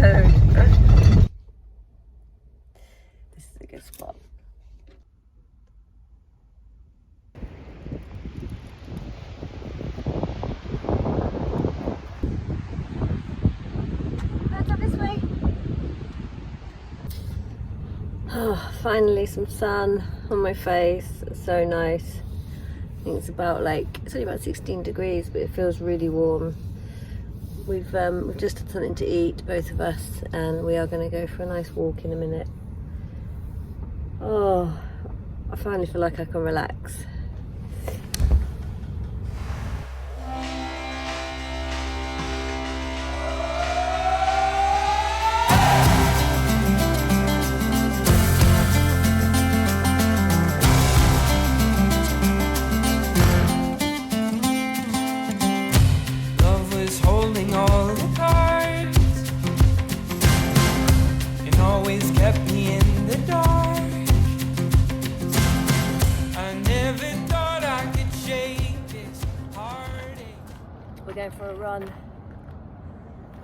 road. This is a good spot. Let's up this way. Oh, finally some sun on my face. It's so nice. I think it's only about 16 degrees, but it feels really warm. We've just had something to eat, both of us, and we are going to go for a nice walk in a minute. Oh, I finally feel like I can relax. We're going for a run.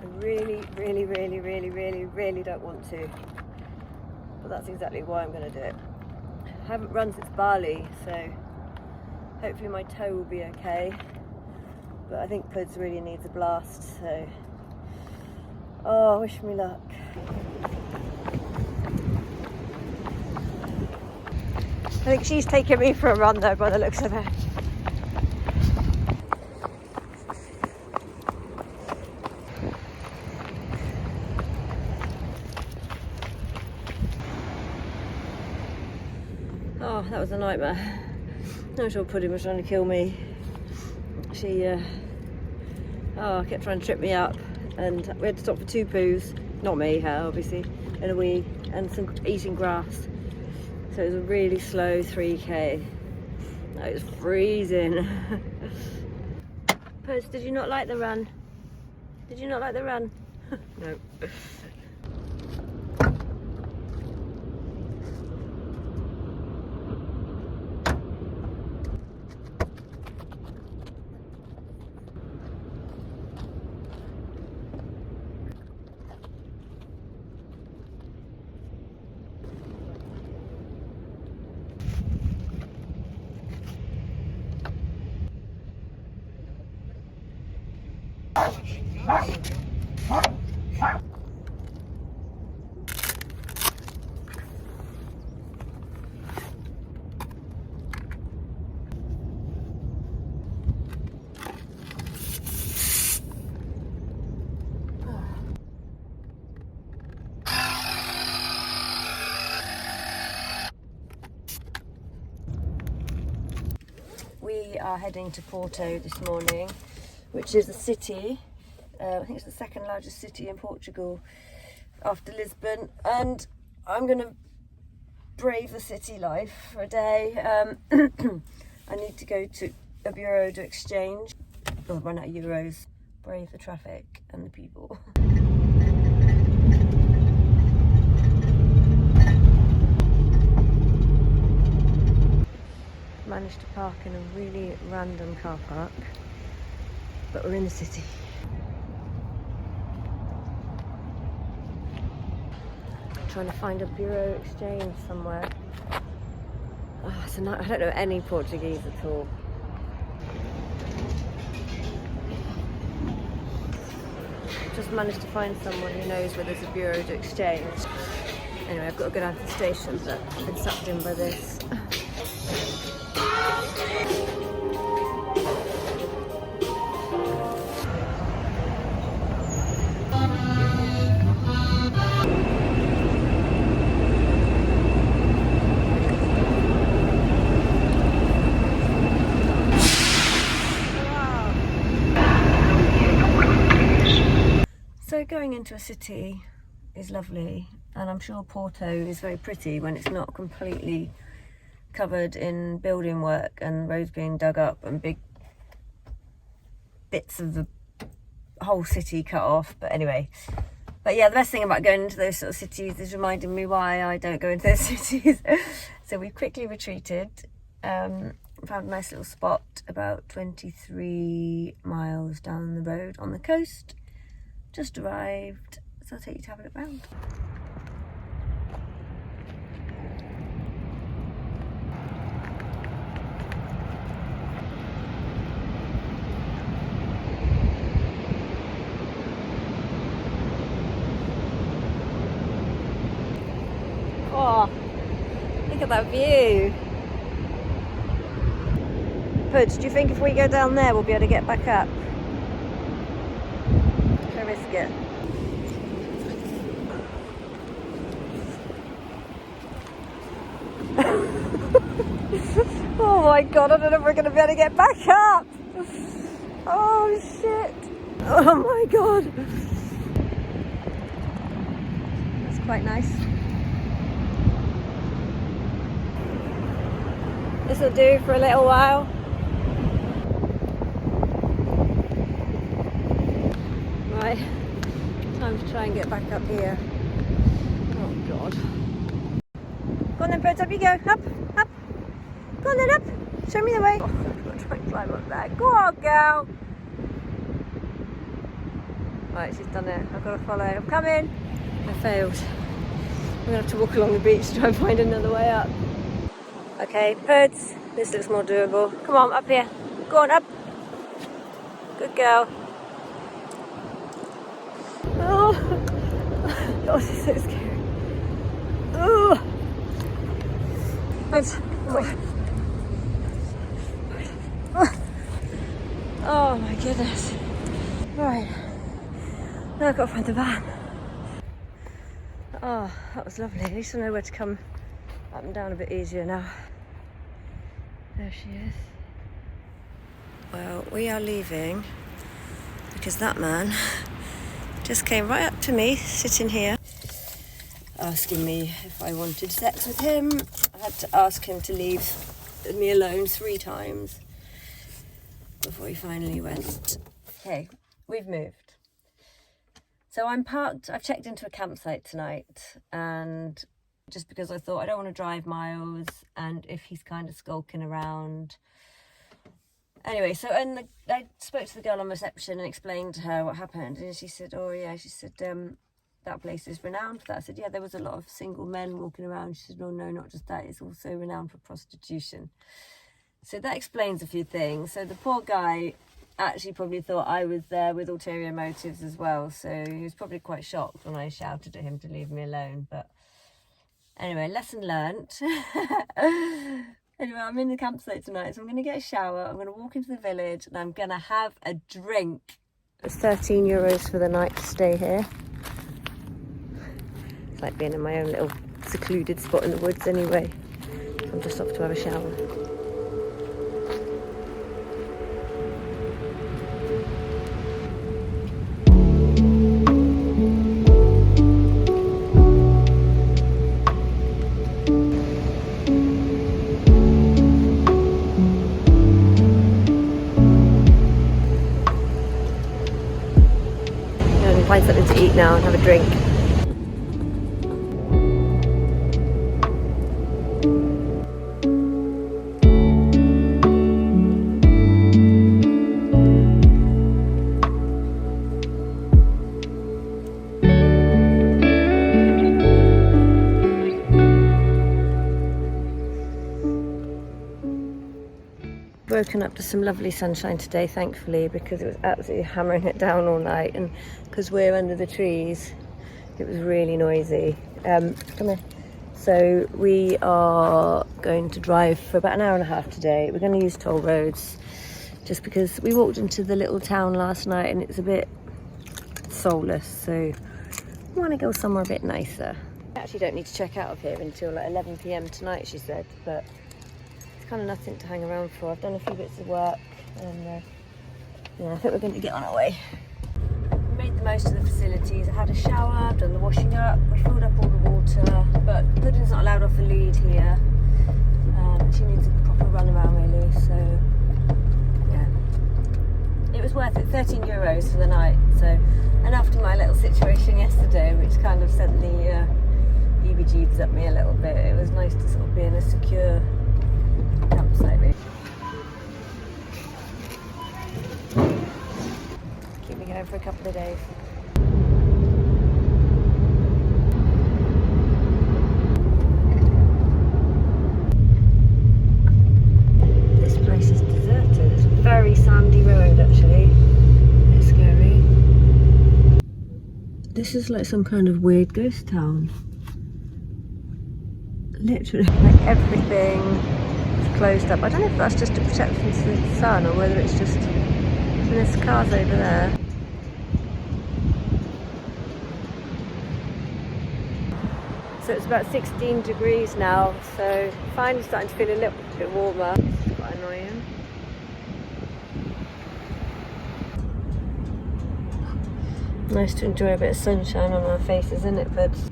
I really don't want to, but that's exactly why I'm going to do it. I haven't run since Bali, so hopefully my toe will be okay, but I think Puds really needs a blast, so wish me luck. I think she's taking me for a run though, by the looks of it. Oh, that was a nightmare. I'm sure Pudding was trying to kill me. She kept trying to trip me up, and we had to stop for 2 poos. Not me, her obviously, and a wee, and some eating grass. So it was a really slow 3k. It was freezing. Puss, did you not like the run? Did you not like the run? No. We are heading to Porto this morning, which is a city, I think it's the second largest city in Portugal after Lisbon, and I'm going to brave the city life for a day. I need to go to a bureau to exchange, run out of euros, brave the traffic and the people. Managed to park in a really random car park, but we're in the city. Trying to find a bureau exchange somewhere. I don't know any Portuguese at all. Just managed to find someone who knows where there's a bureau to exchange. Anyway, I've got to go down to the station, but I've been sucked in by this. So going into a city is lovely, and I'm sure Porto is very pretty when it's not completely covered in building work and roads being dug up and big bits of the whole city cut off. But anyway, yeah, the best thing about going into those sort of cities is reminding me why I don't go into those cities. So we quickly retreated, found a nice little spot about 23 miles down the road on the coast. Just arrived, so I'll take you to have a look round. Oh, look at that view. Puds, do you think if we go down there we'll be able to get back up? Should I risk it? Oh my god, I don't know if we're going to be able to get back up. Oh shit. Oh my god. That's quite nice. This will do for a little while. Right, time to try and get back up here. Oh god. Go on then, birds, up you go. Up, up. Go on then, up. Show me the way. Oh, I've got to try and climb up there. Go on, girl. Right, she's done it. I've got to follow. I'm coming. I failed. I'm going to have to walk along the beach to try and find another way up. Okay, birds. This looks more doable. Come on, up here. Go on, up. Good girl. Oh, God, this is so scary. Oh. Oh my goodness. Right. Now I've got to find the van. Oh, that was lovely. At least I know where to come up and down a bit easier now. There she is. Well, we are leaving because that man just came right up to me, sitting here, asking me if I wanted sex with him. I had to ask him to leave me alone 3 times before he finally went. Okay, we've moved. So I'm parked, I've checked into a campsite tonight, and just because I thought I don't want to drive miles, and if he's kind of skulking around. Anyway, so I spoke to the girl on reception and explained to her what happened, and she said, oh yeah, she said, that place is renowned for that. I said, yeah, there was a lot of single men walking around. She said, oh no, not just that, it's also renowned for prostitution. So that explains a few things. So the poor guy actually probably thought I was there with ulterior motives as well, so he was probably quite shocked when I shouted at him to leave me alone. But anyway, lesson learnt. Anyway, I'm in the campsite tonight, so I'm going to get a shower, I'm going to walk into the village, and I'm going to have a drink. It's €13 for the night to stay here. It's like being in my own little secluded spot in the woods anyway. So I'm just off to have a shower. Find something to eat now and have a drink. Woken up to some lovely sunshine today, thankfully, because it was absolutely hammering it down all night, and because we're under the trees it was really noisy. Come here. So we are going to drive for about an hour and a half today. We're going to use toll roads just because we walked into the little town last night and it's a bit soulless, so we want to go somewhere a bit nicer. I actually don't need to check out of here until like 11 PM tonight, she said, but kind of nothing to hang around for. I've done a few bits of work, and yeah, I think we're going to get on our way. We made the most of the facilities. I had a shower, I've done the washing up, we filled up all the water, but Pudding's not allowed off the lead here. She needs a proper run around really, so yeah. It was worth it, €13 for the night, so, and after my little situation yesterday, which kind of sent the heebie-jeebs at me a little bit, it was nice to sort of be in a secure campsite. Keep me going for a couple of days. This is like some kind of weird ghost town. Literally, like everything is closed up. I don't know if that's just to protect from the sun or whether it's just... And there's cars over there. So it's about 16 degrees now, so finally starting to feel a little bit warmer. It's quite annoying. Nice to enjoy a bit of sunshine on our faces, isn't it, Puds?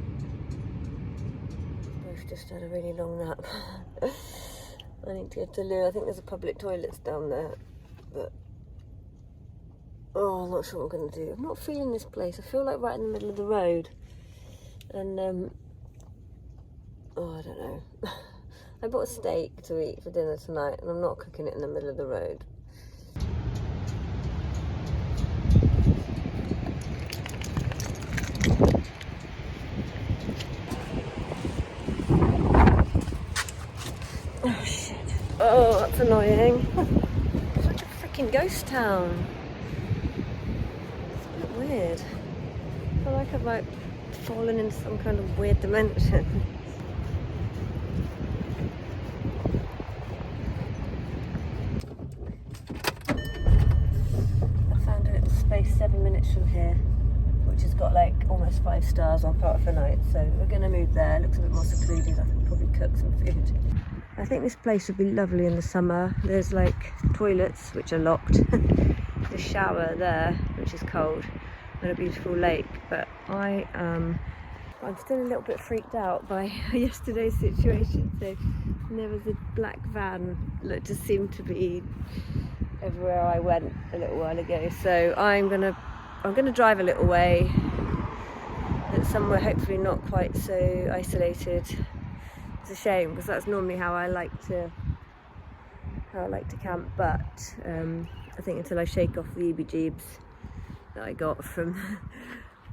We've just had a really long nap. I need to go to the loo. I think there's a public toilets down there, but oh, I'm not sure what I'm going to do. I'm not feeling this place. I feel like right in the middle of the road, and oh, I don't know. I bought a steak to eat for dinner tonight, and I'm not cooking it in the middle of the road. Oh shit. Oh, that's annoying. It's like a freaking ghost town. It's a bit weird. I feel like I've like fallen into some kind of weird dimension. I found a little space 7 minutes from here, which has got like almost 5 stars on Part of the Night, so we're going to move there. It looks a bit more secluded. I can probably cook some food. I think this place would be lovely in the summer. There's like toilets which are locked, the shower there which is cold, and a beautiful lake. But I'm still a little bit freaked out by yesterday's situation. So there was a black van that just seemed to be everywhere I went a little while ago. So I'm gonna drive a little way. It's somewhere hopefully not quite so isolated. It's a shame because that's normally how I like to camp, but I think until I shake off the EBGBs that I got from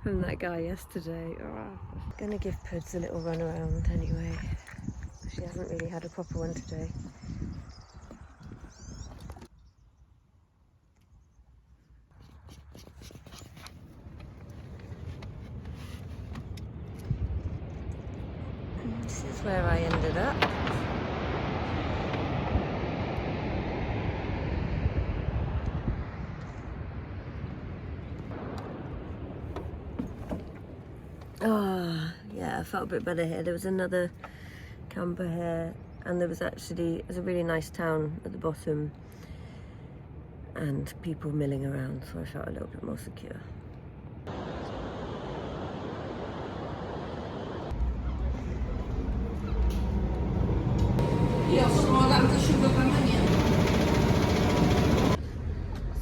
that guy yesterday. I'm gonna give Puds a little run around anyway. She hasn't really had a proper one today. This is where I ended up. Oh, yeah, I felt a bit better here. There was another camper here, and there's a really nice town at the bottom, and people milling around, so I felt a little bit more secure.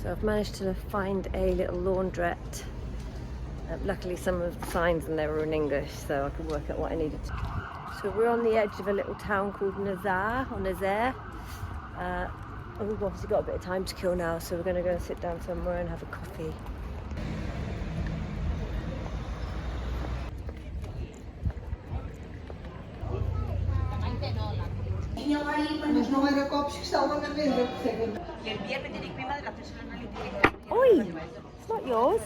So I've managed to find a little laundrette. Luckily some of the signs in there were in English, so I could work out what I needed to. So we're on the edge of a little town called Nazaire. We've obviously got a bit of time to kill now, so we're going to go and sit down somewhere and have a coffee. Oi! It's not yours.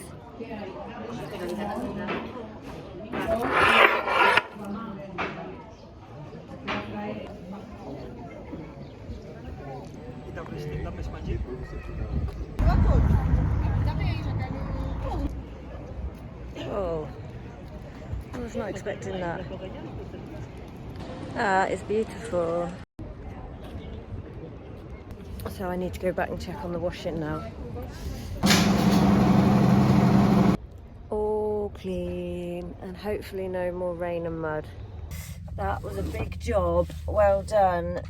Oh, I was not expecting that. That is beautiful. So I need to go back and check on the washing now. All clean, and hopefully no more rain and mud. That was a big job, well done.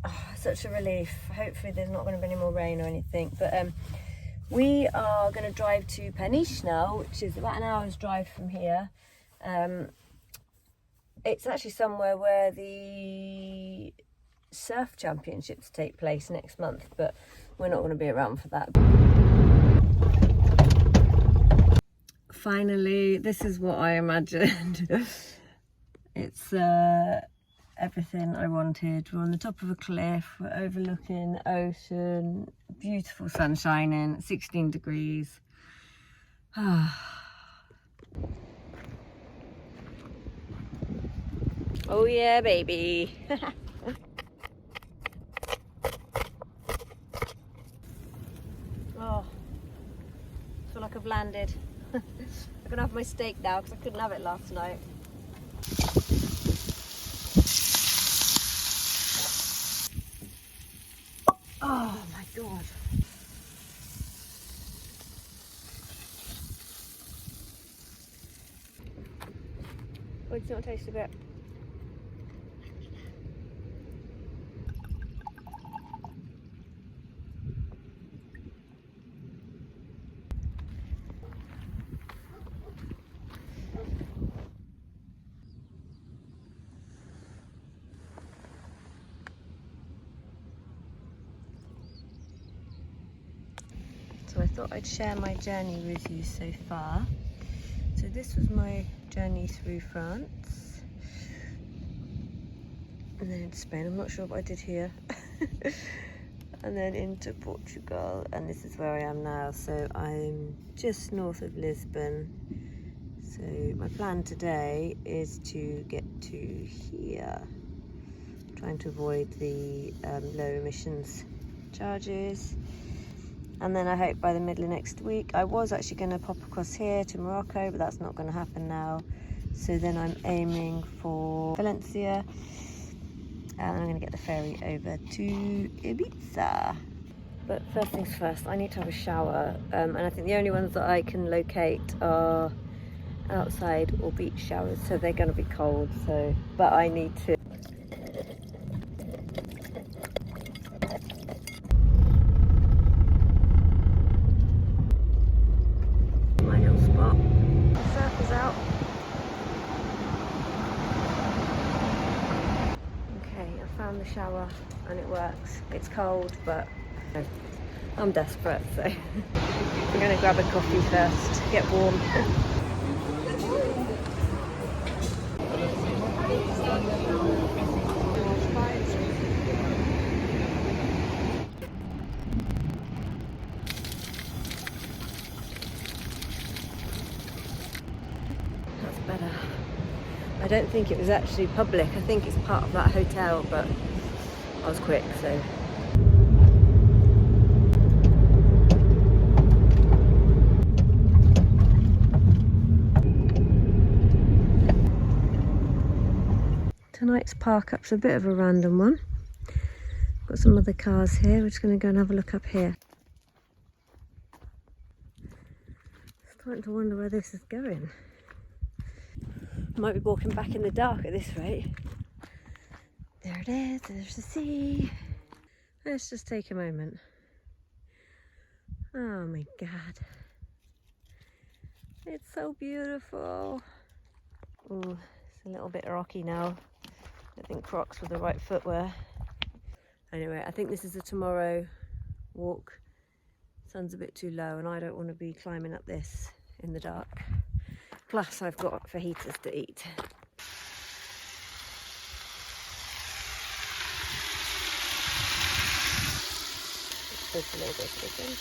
Oh, such a relief. Hopefully there's not going to be any more rain or anything, but we are going to drive to Peniche now, which is about an hour's drive from here. It's actually somewhere where the surf championships take place next month, but we're not going to be around for that. Finally, this is what I imagined. It's everything I wanted. We're on the top of a cliff, we're overlooking the ocean, beautiful sun shining, 16 degrees. Oh yeah, baby. Oh, I feel like I've landed. I'm gonna have my steak now because I couldn't have it last night. Oh my god. Oh, it's not taste a bit. So I thought I'd share my journey with you so far. So this was my journey through France. And then into Spain, I'm not sure what I did here. And then into Portugal, and this is where I am now. So I'm just north of Lisbon. So my plan today is to get to here. Trying to avoid the low emissions charges. And then I hope by the middle of next week, I was actually going to pop across here to Morocco, but that's not going to happen now. So then I'm aiming for Valencia, and I'm going to get the ferry over to Ibiza. But first things first, I need to have a shower, and I think the only ones that I can locate are outside or beach showers, so they're going to be cold. But I need to. My little spot. The surf is out. Okay, I found the shower and it works. It's cold, but I'm desperate, so I'm going to grab a coffee first, get warm. That's better. I don't think it was actually public. I think it's part of that hotel, but I was quick, so. Tonight's park up's a bit of a random one. Got some other cars here. We're just going to go and have a look up here. Starting to wonder where this is going. Might be walking back in the dark at this rate. There it is, there's the sea. Let's just take a moment. Oh my god. It's so beautiful. Oh, it's a little bit rocky now. I think Crocs were the right footwear. Anyway, I think this is a tomorrow walk. Sun's a bit too low and I don't want to be climbing up this in the dark. Plus I've got fajitas to eat. Just a little bit of chicken.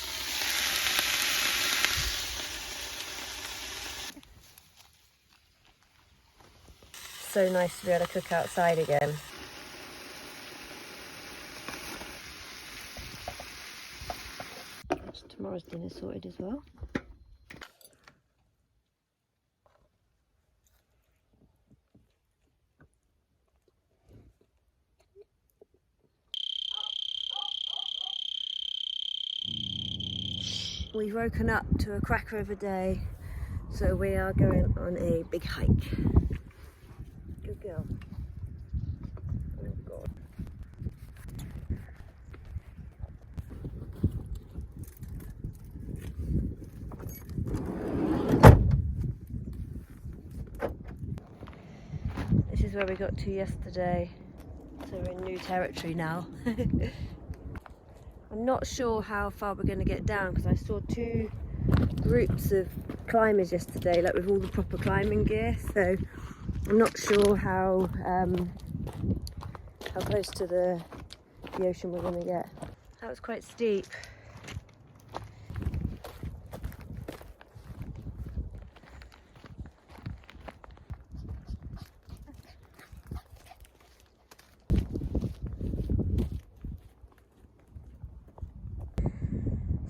So nice to be able to cook outside again. Tomorrow's dinner sorted as well. We've woken up to a cracker of a day, so we are going on a big hike. Good girl. Oh god. This is where we got to yesterday, so we're in new territory now. I'm not sure how far we're going to get down because I saw two groups of climbers yesterday, like with all the proper climbing gear, so I'm not sure how close to the ocean we're going to get. That was quite steep.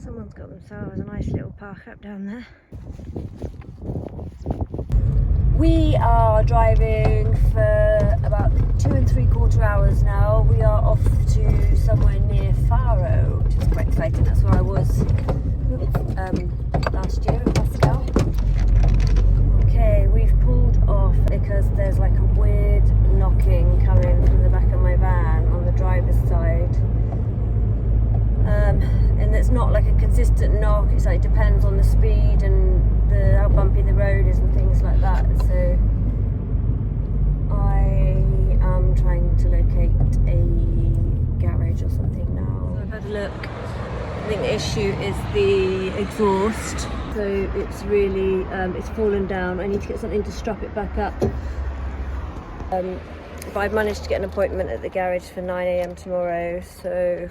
Someone's got themselves a nice little park up down there. We are driving for about 2 3/4 hours now. We are off to somewhere near Faro, which is quite exciting. That's where I was last year in Portugal. Okay, we've pulled off because there's like a weird knocking coming from the back of my van on the driver's side. And it's not like a consistent knock, it's like depends on the speed and how bumpy the road is and things like that. So I am trying to locate a garage or something now. So I've had a look. I think the issue is the exhaust. So it's really, it's fallen down. I need to get something to strap it back up. But I've managed to get an appointment at the garage for 9 AM tomorrow, so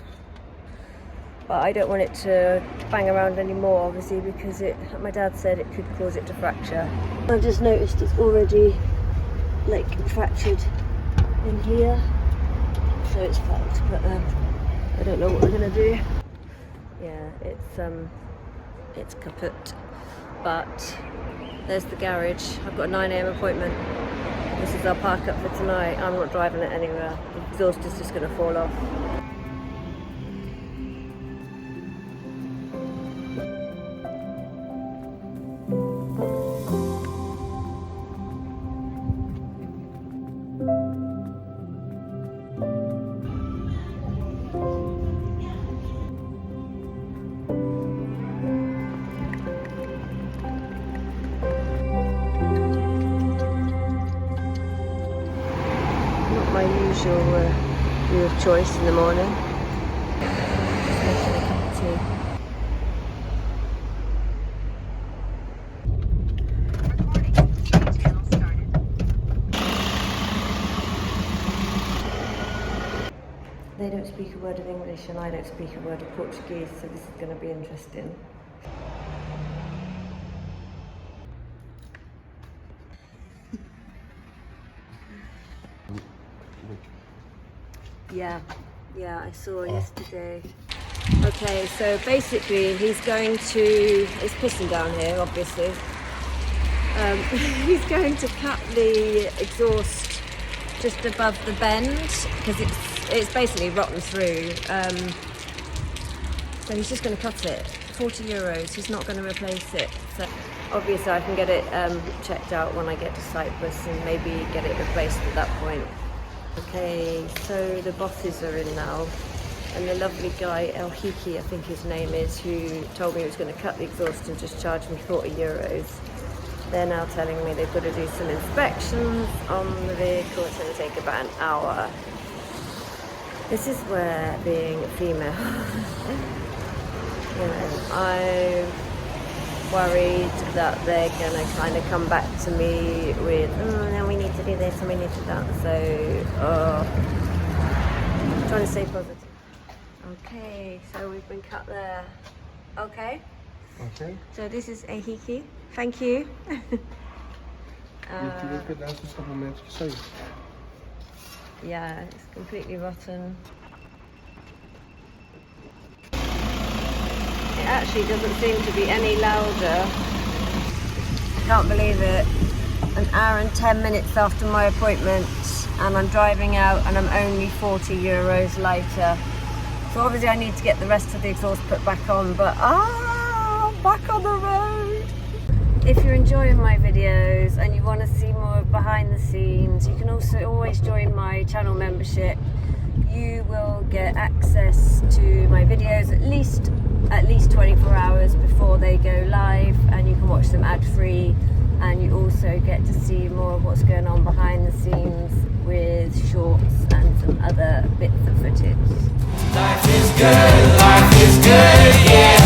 but I don't want it to bang around anymore, obviously, because my dad said it could cause it to fracture. I've just noticed it's already like fractured in here, so it's fucked, but I don't know what we're gonna do. Yeah, it's kaput, but there's the garage. I've got a 9 AM appointment. This is our park up for tonight. I'm not driving it anywhere. The exhaust is just gonna fall off. My usual view of choice in the morning. Just making a cup of tea. They don't speak a word of English and I don't speak a word of Portuguese, so this is going to be interesting. Yeah, I saw yesterday. Okay, so basically he's going to, it's pissing down here obviously, he's going to cut the exhaust just above the bend because it's basically rotten through, so he's just going to cut it. 40 euros, he's not going to replace it. So obviously I can get it checked out when I get to Cyprus and maybe get it replaced at that point. Okay, so the bosses are in now, and the lovely guy, El Hiki, I think his name is, who told me he was going to cut the exhaust and just charge me 40 euros. They're now telling me they've got to do some inspections on the vehicle. It's going to take about an hour. This is where being female, you know, I'm worried that they're going to kind of come back to me with, oh, now we need to do this and we need to do that. So, I'm trying to stay positive. Okay, so we've been cut there. Okay. Okay. So this is a hiki. Thank you. Yeah, it's completely rotten. It actually doesn't seem to be any louder. Can't believe it. An hour and 10 minutes after my appointment and I'm driving out and I'm only 40 euros later. So obviously I need to get the rest of the exhaust put back on, but back on the road. If you're enjoying my videos and you want to see more of behind the scenes, you can also always join my channel membership. You will get access to my videos at least 24 hours before they go live, and you can watch them ad-free, and you also get to see more of what's going on behind the scenes with shorts and some other bits of footage. Life is good, yeah.